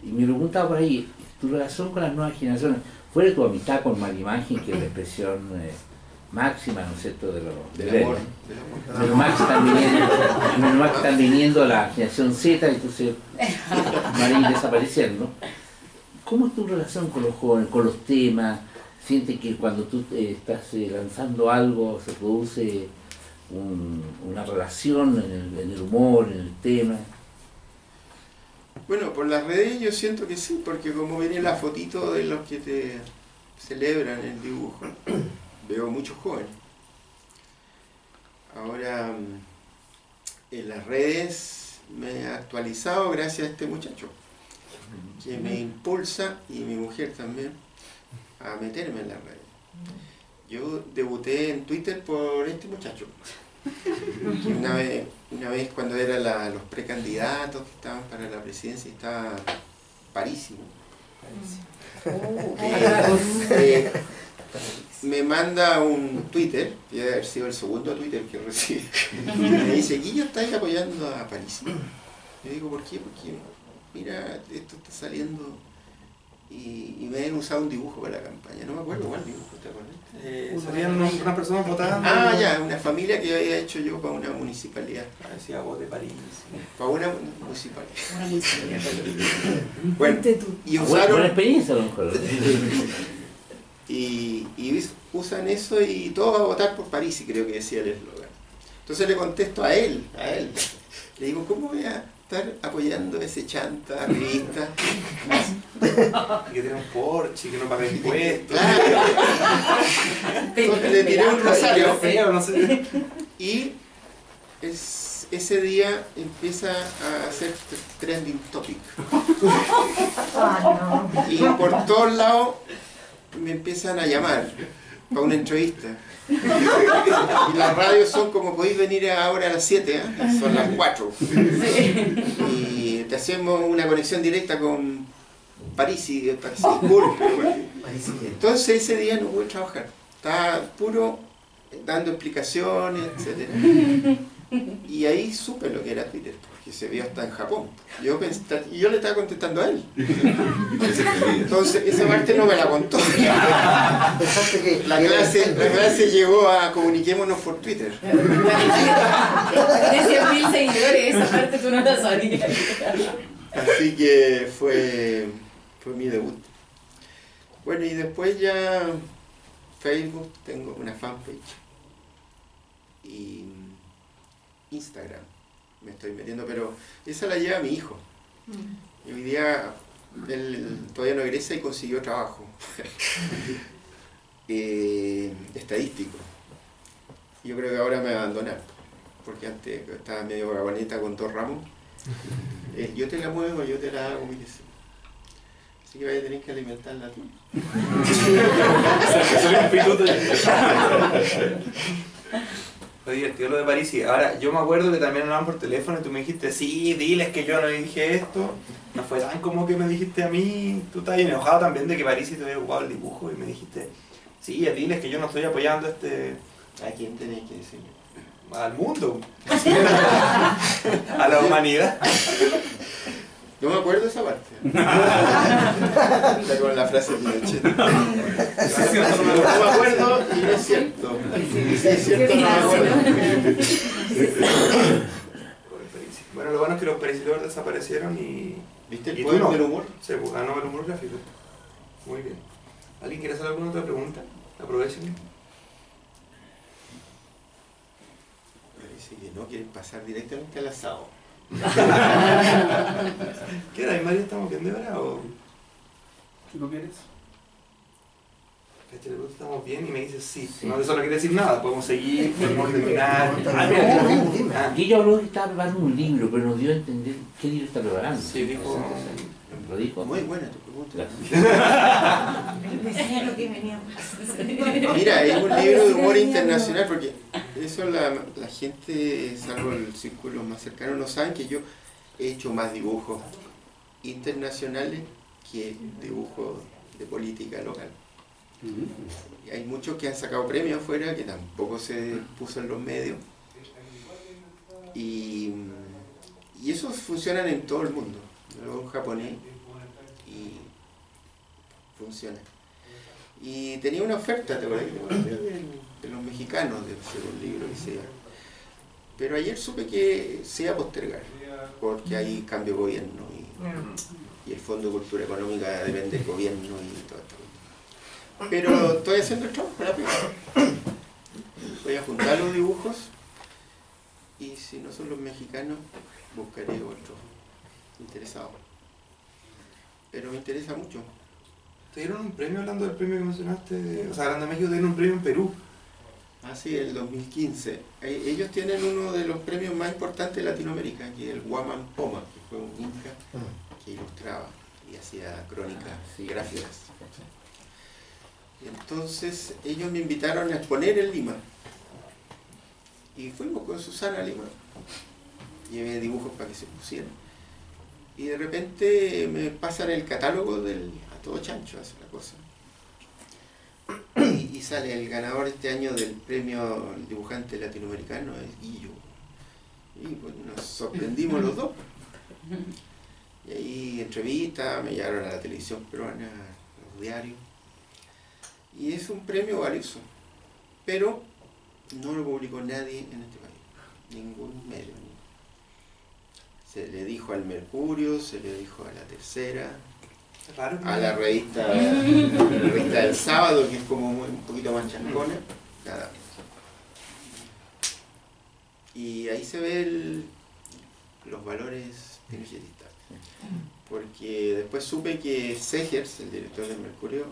Y me preguntaba por ahí, tu relación con las nuevas generaciones, fuera de tu amistad con Marimagen, que es la expresión máxima, ¿no es cierto?, Del amor. Menos mal que están viniendo la generación Z, entonces van a ir desapareciendo. ¿Cómo es tu relación con los jóvenes, con los temas? ¿Sientes que cuando tú estás lanzando algo se produce una relación en el humor, en el tema? Bueno, por las redes yo siento que sí, porque como viene la fotito de los que te celebran el dibujo, veo muchos jóvenes. Ahora, en las redes me he actualizado gracias a este muchacho, que me impulsa, y mi mujer también, a meterme en las redes. Yo debuté en Twitter por este muchacho. Que una vez cuando eran los precandidatos que estaban para la presidencia, estaba Parisi. Me manda un Twitter, que debe haber sido el segundo Twitter que recibí, y me dice, Guillo, ¿estáis apoyando a Parisi? Le digo, ¿por qué? Porque mira, esto está saliendo y me han usado un dibujo para la campaña, no me acuerdo cuál dibujo, ¿te acuerdas? Salían unas personas votando. Ah, ya, una familia que había hecho yo para una municipalidad. Decía voz de París. Para una municipalidad. Una municipalidad. Bueno, y usaron... Buena experiencia, a lo mejor. Y usan eso y todos a votar por París, y creo que decía el eslogan. Entonces le contesto a él. Le digo, ¿cómo voy a estar apoyando ese chanta revista? Que tiene un Porsche, que no paga impuestos. Claro. Entonces le tiré un rosario Feo, no sé. y ese día empieza a hacer trending topic. Ah, no. Y por todos lados me empiezan a llamar para una entrevista. Y las radios son como podéis venir ahora a las 7, ¿eh? Son las 4. Y te hacemos una conexión directa con Parisi, disculpe. Entonces ese día no pude trabajar. Estaba puro dando explicaciones, etc. Y ahí supe lo que era Twitter, porque se vio hasta en Japón. Y yo le estaba contestando a él. Entonces, esa parte no me la contó. Pensaste que La clase llegó a comuniquémonos por Twitter. De 100.000 seguidores, esa parte tú no la sabías. Así que fue mi debut. Bueno, y después ya Facebook, tengo una fanpage. Y Instagram me estoy metiendo, pero esa la lleva mi hijo. Y hoy día él todavía no egresa y consiguió trabajo estadístico. Yo creo que ahora me va a abandonar, porque antes estaba medio vagaboneta con 2 ramos. Yo te la muevo, yo te la hago, mire. Así que vaya a tener que alimentarla tú. Fue divertido lo de París. Y ahora, yo me acuerdo que también hablaban por teléfono y tú me dijiste, sí, diles que yo no le dije esto. No fue tan como que me dijiste a mí. Tú estás enojado también de que París te había ocupado el dibujo y me dijiste, sí, diles que yo no estoy apoyando ¿A quién tenéis que decirle? al mundo, a la humanidad. No me acuerdo esa parte. Está con la frase de Pinochet. No me acuerdo y no es cierto. Sí, es cierto, no me acuerdo. Bueno, lo bueno es que los Perisitores desaparecieron y... ¿Viste el ¿Y poder tú no? del humor? Se ganó el humor gráfico. Muy bien. ¿Alguien quiere hacer alguna otra pregunta? Aprovechen. Parece que no quieren pasar directamente al asado. ¿Qué era? ¿Y María estamos bien de hora o...? ¿Qué tú quieres? ¿Cachai? Estamos bien y me dices sí. No, eso no quiere decir nada. Podemos seguir, podemos terminar. Guillo habló que estaba preparando un libro, pero nos dio a entender qué libro está preparando. Sí, dijo... Lo dijo. Muy buena tu pregunta. Decía lo que veníamos. Mira, es un libro de humor internacional, porque eso la gente, salvo el círculo más cercano, no saben que yo he hecho más dibujos internacionales que dibujos de política local. Y hay muchos que han sacado premios afuera que tampoco se puso en los medios. Y eso funcionan en todo el mundo. Luego en japonés y funciona. Y tenía una oferta, ¿te acuerdas? De los mexicanos, de hacer un libro que sea. Pero ayer supe que se iba a postergar, porque hay cambio de gobierno y el Fondo de Cultura Económica depende del gobierno y todo esto. Pero estoy haciendo el trabajo rápido. Voy a juntar los dibujos y si no son los mexicanos, buscaré otros interesados. Pero me interesa mucho. ¿Te dieron un premio hablando del premio que mencionaste? O sea, hablando de México, te dieron un premio en Perú. Ah, sí, el 2015. Ellos tienen uno de los premios más importantes de Latinoamérica, que es el Guaman Poma, que fue un inca que ilustraba y hacía crónicas gráficas. Y entonces ellos me invitaron a exponer en Lima. Y fuimos con Susana a Lima. Llevé dibujos para que se pusieran. Y de repente me pasan el catálogo del A Todo Chancho, hace la cosa. Y sale el ganador este año del premio dibujante latinoamericano, es Guillo. Y pues nos sorprendimos los dos. Y ahí entrevistas, me llevaron a la televisión peruana, a los diarios. Y es un premio valioso. Pero no lo publicó nadie en este país. Ningún medio. Se le dijo al Mercurio, se le dijo a La Tercera, a la revista del Sábado, que es como un poquito más chascona, nada. Y ahí se ve los valores pinochetistas. Porque después supe que Segers, el director del Mercurio,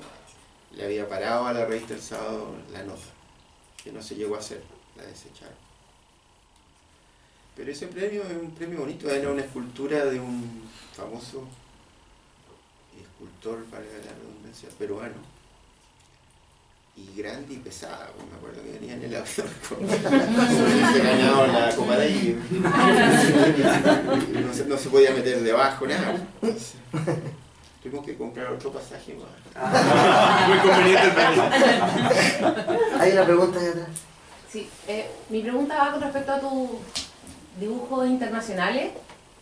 le había parado a la revista del Sábado la nota, que no se llegó a hacer, la desecharon. Pero ese premio es un premio bonito, era una escultura de un famoso escultor, valga la redundancia, peruano. Y grande y pesada, pues me acuerdo que venía en el avión se ganaba la Copa Davis. No se podía meter debajo, nada. Entonces, tuvimos que comprar otro pasaje. Muy conveniente el premio. Hay una pregunta ahí atrás. Sí, mi pregunta va con respecto a dibujos internacionales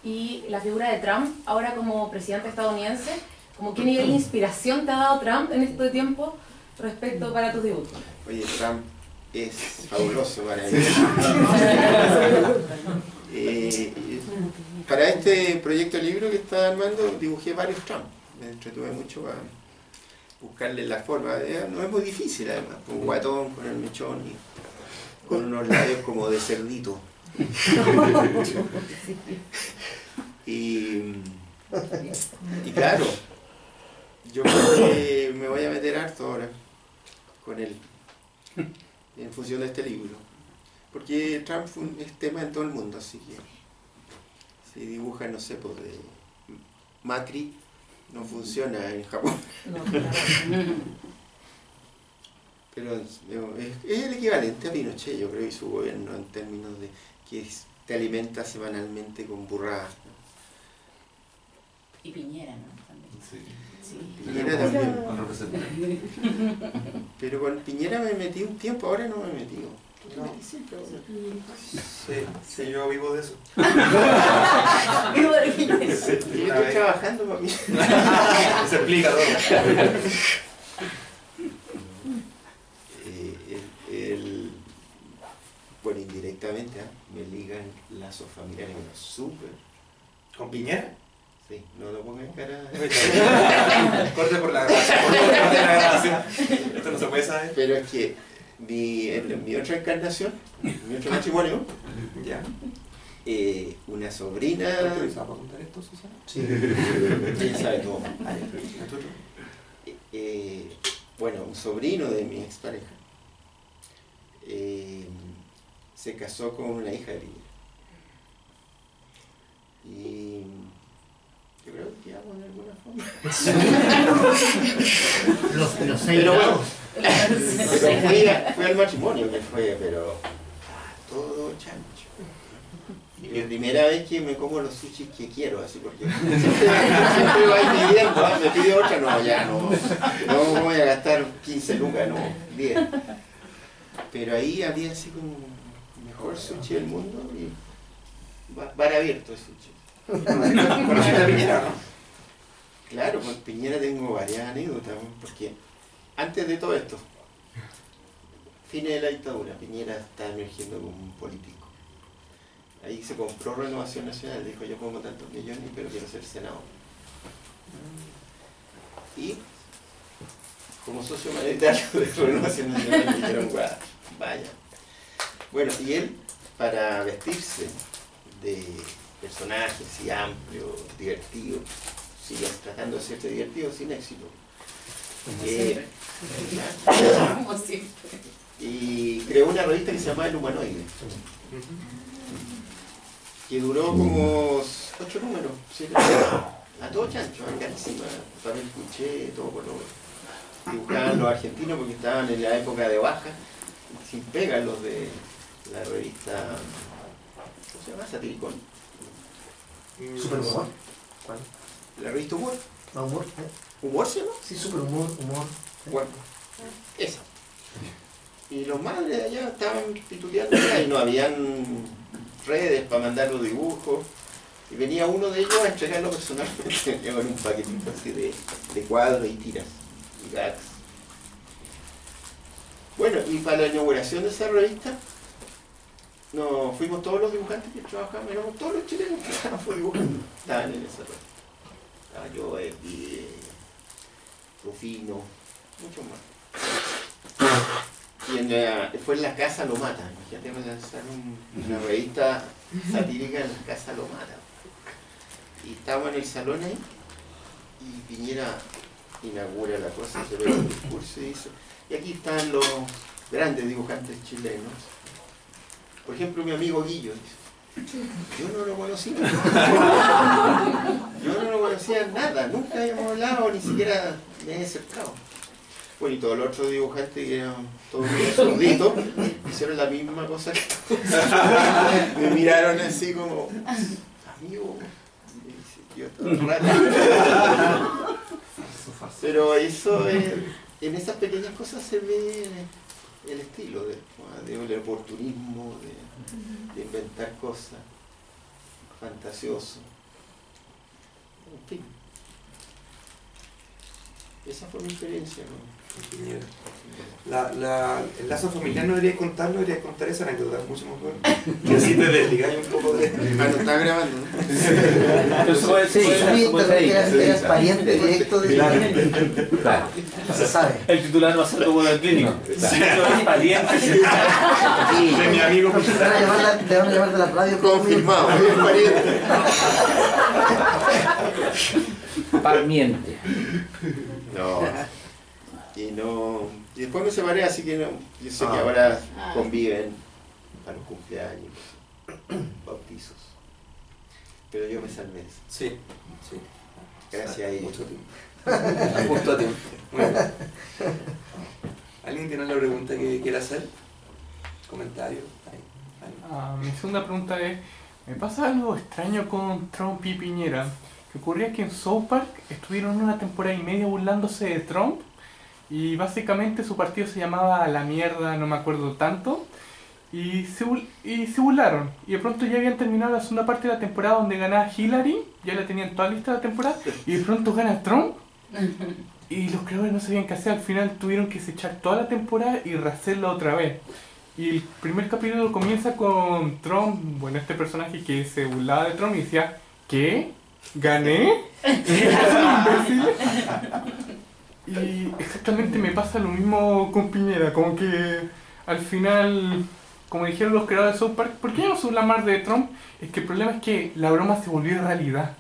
y la figura de Trump ahora como presidente estadounidense. Como ¿qué nivel de inspiración te ha dado Trump en este tiempo respecto para tus dibujos? Oye, Trump es fabuloso para mí. Para este proyecto de libro que estaba armando, dibujé varios Trump. Me entretuve mucho a buscarle la forma. No es muy difícil, además. Un guatón con el mechón y con unos labios como de cerdito. Y claro, yo creo que me voy a meter harto ahora con él, en función de este libro. Porque Trump es tema en todo el mundo, así que si dibuja, no sé, pues de Macri, no funciona en Japón. Pero es el equivalente a Pinochet, yo creo, y su gobierno en términos de que te alimenta semanalmente con burradas. Y Piñera, ¿no? También. Sí. Sí. Piñera también. Con representante. Pero con Piñera me metí un tiempo, ahora no me he metido. ¿Tú te metís siempre ahora? Sí, yo vivo de eso. Vivo de Piñera. Yo estoy trabajando para mí. Se explica todo. Bueno, indirectamente me ligan lazos familiares súper. ¿Con Piñera? Sí, no lo pongas en cara. Corte por la grabación. Corte por la grabación. Esto no se puede saber. Pero es que en mi otra encarnación, mi otro matrimonio, Ya. una sobrina. ¿Te autorizado para contar esto, Susana? Sí. Ella sabe todo. ¿Tú? Bueno, un sobrino de mi expareja se casó con una hija de Piñera. Y yo creo que quedamos de alguna forma. Los 6 Pero bueno, grados. pero fui al matrimonio que fue, pero todo chancho. Y la primera vez que me como los sushis que quiero, así porque siempre vais pidiendo, me pide otra, no, ya no voy a gastar 15 lucas, no, 10. Pero ahí había así como el mejor sushi del mundo y bar abierto de sushi. ¿Conociste a Piñera, no? Claro, con Piñera tengo varias anécdotas, porque antes de todo esto, fines de la dictadura, Piñera está emergiendo como un político. Ahí se compró Renovación Nacional, dijo yo pongo tantos millones pero quiero ser senador. Y como socio mayoritario de Renovación Nacional me dijeron, vaya. Bueno, y él, para vestirse de personajes así amplio, divertido, sigue tratando de ser divertido sin éxito. Como siempre. Y creó una revista que se llamaba El Humanoide, que duró como 8 números, 7 números, a todo chancho, carísima, papel cuché, todo color. Dibujaban los argentinos porque estaban en la época de baja, sin pega los de la revista, ¿cómo se llama? Satiricón. Superhumor. ¿Cuál? La revista Humor. No, humor. ¿Humor se llama? Sí, superhumor, humor. Bueno, esa. Y los madres de allá estaban pituteando y no habían redes para mandar los dibujos. Y venía uno de ellos a entregarlo personalmente con un paquetito así de cuadros y tiras y gags. Bueno, y para la inauguración de esa revista, nos fuimos todos los dibujantes que trabajaban, éramos todos los chilenos que estábamos dibujando. Estaban en esa revista. Estaba yo, Rufino, muchos más. Y fue en la Casa Lo Mata, imagínate lanzar una revista satírica en la Casa Lo Mata. Y estábamos en el salón ahí, y Piñera inaugura la cosa, se ve el discurso y dice, y aquí están los grandes dibujantes chilenos. Por ejemplo, mi amigo Guillo dice, yo no lo conocía. Yo no lo conocía nada, nunca habíamos hablado, ni siquiera me he acercado. Bueno, y todos los otros dibujantes que eran todos sorditos, hicieron la misma cosa que tú. Me miraron así como, amigo, yo todo raro. Pero eso, en esas pequeñas cosas se ve el estilo del oportunismo, de inventar cosas. fantasioso. En fin. Esa fue mi experiencia, ¿no? El lazo familiar no debería contarlo, debería contar esa anécdota mucho mejor. Y así te desligáis un poco de... Ah, no está grabando, ¿no? Eras pariente directo de... Claro. No se sabe. El titular va a ser como la clínica. Es pariente. De mi amigo. Te van a llamar de la radio. Confirmado, es pariente. Parmiente. No. Y no. Y después me separé, así que no. Yo sé que ahora conviven para los cumpleaños, bautizos. Pero yo me salvé. Sí, sí. Gracias a ellos. Mucho tiempo. Justo a tiempo. Muy bien. ¿Alguien tiene una pregunta que quiera hacer? ¿Comentario? Ahí. Mi segunda pregunta es, me pasa algo extraño con Trump y Piñera, que ocurría que en South Park estuvieron una temporada y media burlándose de Trump y básicamente su partido se llamaba La Mierda, no me acuerdo tanto, y se burlaron y de pronto ya habían terminado la segunda parte de la temporada donde ganaba Hillary, ya la tenían toda lista la temporada y de pronto gana Trump y los creadores no sabían qué hacer, al final tuvieron que echar toda la temporada y rehacerla otra vez. Y el primer capítulo comienza con Trump, bueno, este personaje que se burlaba de Trump y decía, ¿qué? ¿Gané? ¿Imbécil? Y exactamente me pasa lo mismo con Piñera, como que al final, como dijeron los creadores de South Park, ¿por qué no se burla más de Trump? Es que el problema es que la broma se volvió realidad.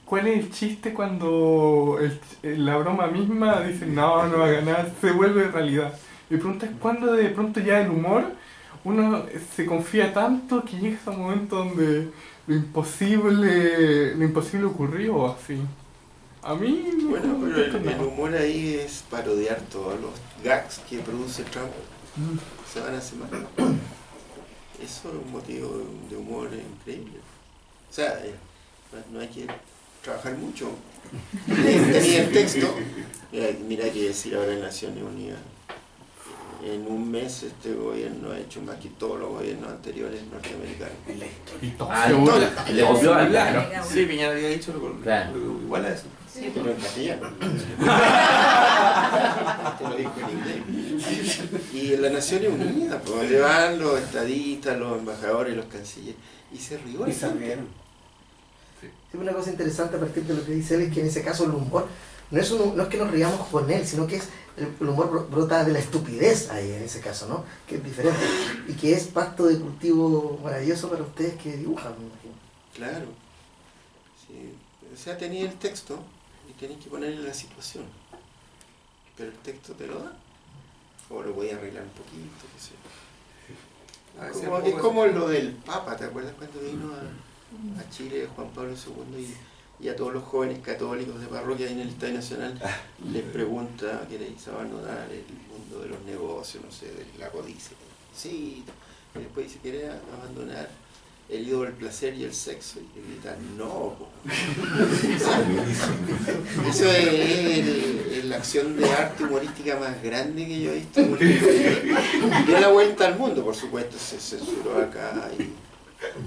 ¿Cuál es el chiste cuando la broma misma dice, no va a ganar, se vuelve realidad? Mi pregunta es cuándo de pronto ya el humor, uno se confía tanto que llega ese momento donde lo imposible ocurrió así. A mí bueno, pero el humor ahí es parodiar todos los gags que produce Trump semana a semana. Eso es un motivo de humor increíble. O sea, no hay que trabajar mucho. Tenía el texto, mira que decir ahora en Naciones Unidas. En un mes este gobierno ha hecho más que todos los gobiernos anteriores norteamericanos. Le volvió a hablar. Sí, Piñera había dicho igual a eso. Sí, pero en castellano. Te lo dijo en inglés. Y en las Naciones Unidas, pues, donde van los estadistas, los embajadores, los cancilleres, y se rió. Y se rieron. Sí, una cosa interesante a partir de lo que dice él es que en ese caso el humor no es que nos riamos con él, sino que es el humor brota de la estupidez ahí en ese caso, ¿no? Que es diferente y que es pasto de cultivo maravilloso para ustedes que dibujan, me imagino. Claro. Sí. O sea, tenía el texto y tenés que ponerle la situación. Pero el texto te lo da. O lo voy a arreglar un poquito, qué sé yo. Es como lo del Papa, ¿te acuerdas cuando vino a Chile Juan Pablo II y a todos los jóvenes católicos de parroquia en el Estadio Nacional les pregunta que les abandonar el mundo de los negocios, no sé, de la codicia? Sí, y después dice, ¿quiere abandonar el ídolo del placer y el sexo? Y le gritan, no. Eso es la acción de arte humorística más grande que yo he visto. Dio la vuelta al mundo, por supuesto, se censuró acá y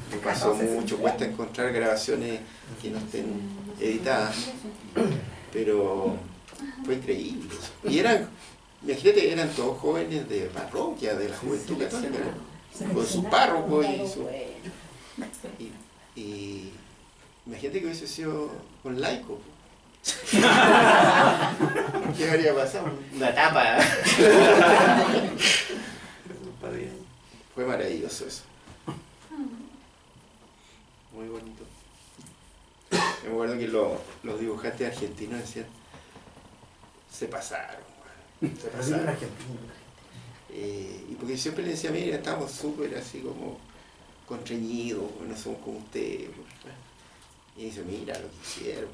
me pasó mucho, cuesta encontrar grabaciones que no estén editadas, pero fue increíble. Y imagínate, eran todos jóvenes de parroquia, de la juventud católica, con su párroco y imagínate que hubiese sido con laico. ¿Qué habría pasado? Una tapa. Fue maravilloso eso. Muy bonito. Me acuerdo que los dibujantes argentinos decían, se pasaron. Se pasaron. Y porque siempre le decía, mira, estamos súper así como contrañidos, no somos como ustedes. Y dice, mira lo que hicieron.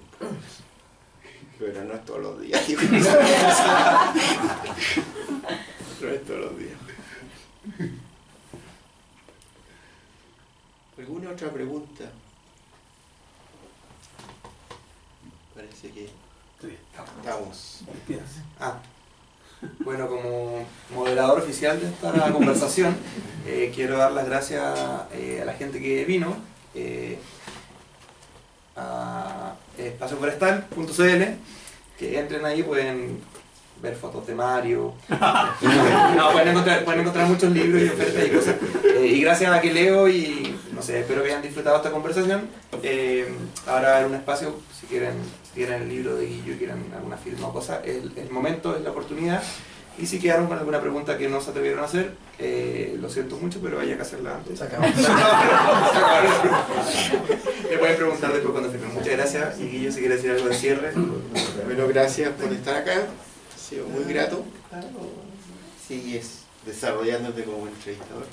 Pero no es todos los días. No es todos los días. ¿Alguna otra pregunta? Parece que estamos. Bueno, como moderador oficial de esta conversación, quiero dar las gracias a la gente que vino. espacioforestal.cl, que entren ahí, pueden ver fotos de Mario, no, pueden encontrar muchos libros y ofertas y cosas. Y gracias a que leo y no sé, espero que hayan disfrutado esta conversación. Ahora va a haber un espacio, si quieren el libro de Guillo y quieren alguna firma o cosa, el momento, es la oportunidad. Y si quedaron con alguna pregunta que no se atrevieron a hacer, lo siento mucho, pero haya que hacerla antes. Se acabó. Me pueden preguntar después cuando firmen. Muchas gracias. Y Guillo, si quiere decir algo de cierre. Bueno, gracias por estar acá. Ha sido muy grato. Sigues desarrollándote como entrevistador.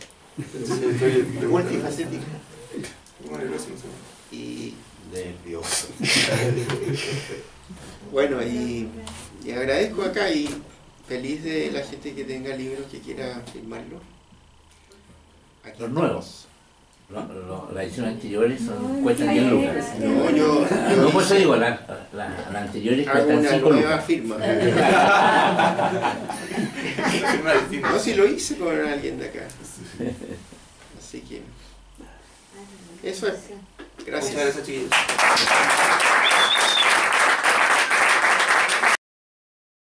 Multifacético. Y nervioso. Bueno, y agradezco acá y feliz de la gente que tenga libros que quiera firmarlo. Aquí los nuevos. Las ediciones anteriores cuestan 10 lucas. No, yo no, por eso digo, las anteriores cuestan 5 lucas. Nueva firma. No, si lo hice con alguien de acá. Así que eso es. Gracias. Muchas gracias, chiquillos.